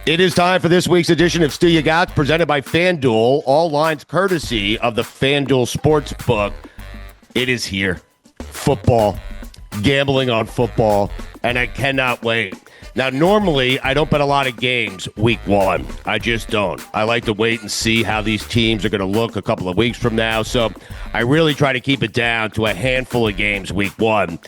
It is time for this week's edition of Stu-Ya-Gotz, presented by FanDuel. All lines courtesy of the FanDuel Sportsbook. It is here. Football. Gambling on football. And I cannot wait. Now, normally, I don't bet a lot of games week one. I just don't. I like to wait and see how these teams are going to look a couple of weeks from now. So I really try to keep it down to a handful of games week one.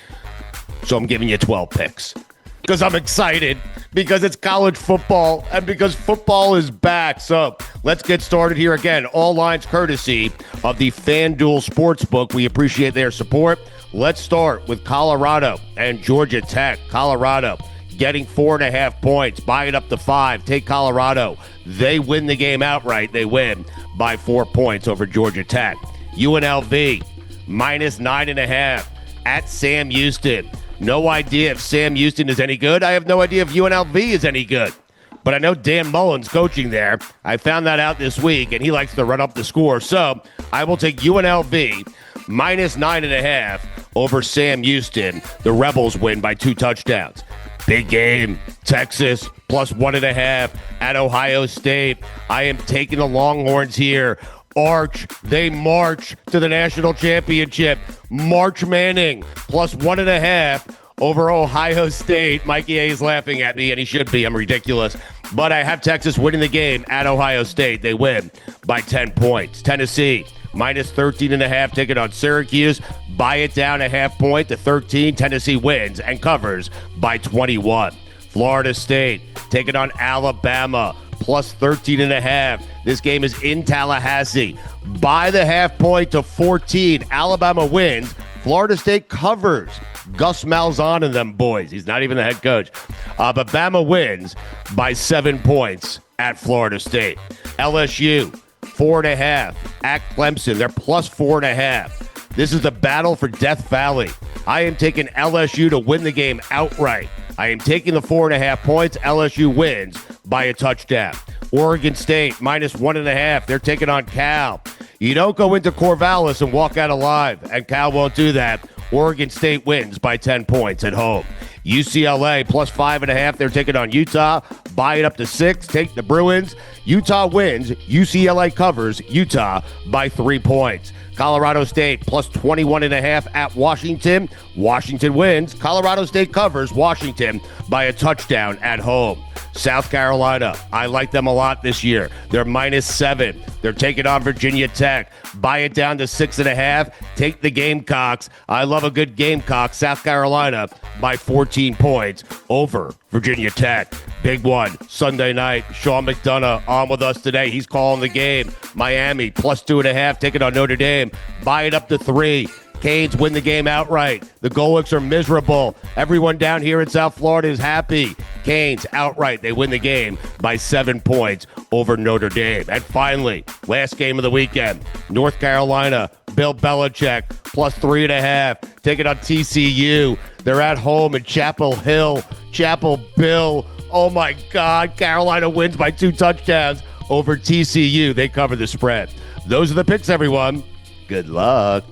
So I'm giving you 12 picks. Because I'm excited, because it's college football, and because football is back. So let's get started here again. All lines courtesy of the FanDuel Sportsbook. We appreciate their support. Let's start with Colorado and Georgia Tech. Colorado getting 4.5 points. Buy it up to 5. Take Colorado. They win the game outright. They win by 4 points over Georgia Tech. UNLV minus 9.5 at Sam Houston. No idea if Sam Houston is any good. I have no idea if UNLV is any good. But I know Dan Mullen's coaching there. I found that out this week, and he likes to run up the score. So I will take UNLV minus 9.5 over Sam Houston. The Rebels win by 2 touchdowns. Big game. Texas plus 1.5 at Ohio State. I am taking the Longhorns here. They march to the national championship. March Manning plus 1.5 over Ohio State. Mikey A is laughing at me, and he should be. I'm ridiculous. But I have Texas winning the game at Ohio State. They win by 10 points. Tennessee minus 13.5, taking on Syracuse. Buy it down a half point to 13. Tennessee wins and covers by 21. Florida State taking on Alabama. Plus 13.5. This game is in Tallahassee. By the half point to 14. Alabama wins. Florida State covers. Gus Malzahn and them boys. He's not even the head coach. But Bama wins by 7 points at Florida State. LSU, 4.5 at Clemson. They're plus 4.5. This is the battle for Death Valley. I am taking LSU to win the game outright. I am taking the 4.5 points. LSU wins by a touchdown. Oregon State minus 1.5. They're taking on Cal. You don't go into Corvallis and walk out alive, and Cal won't do that. Oregon State wins by 10 points at home. UCLA plus 5.5. They're taking on Utah. Buy it up to 6. Take the Bruins. Utah wins. UCLA covers. Utah by 3 points. Colorado State plus 21.5 at Washington. Washington wins. Colorado State covers. Washington by a touchdown at home. South Carolina, I like them a lot this year. They're minus 7. They're taking on Virginia Tech. Buy it down to 6.5. Take the Gamecocks. I love a good Gamecock. South Carolina by 14 points over Virginia Tech. Big one, Sunday night. Sean McDonough on with us today. He's calling the game. Miami plus 2.5. Taking on Notre Dame. Buy it up to 3. Canes win the game outright. The Golics are miserable. Everyone down here in South Florida is happy. Canes outright. They win the game by 7 points over Notre Dame. And finally, last game of the weekend, North Carolina, Bill Belichick, plus 3.5. Taking on TCU. They're at home in Chapel Hill. Chapel Bill. Oh, my God. Carolina wins by 2 touchdowns over TCU. They cover the spread. Those are the picks, everyone. Good luck.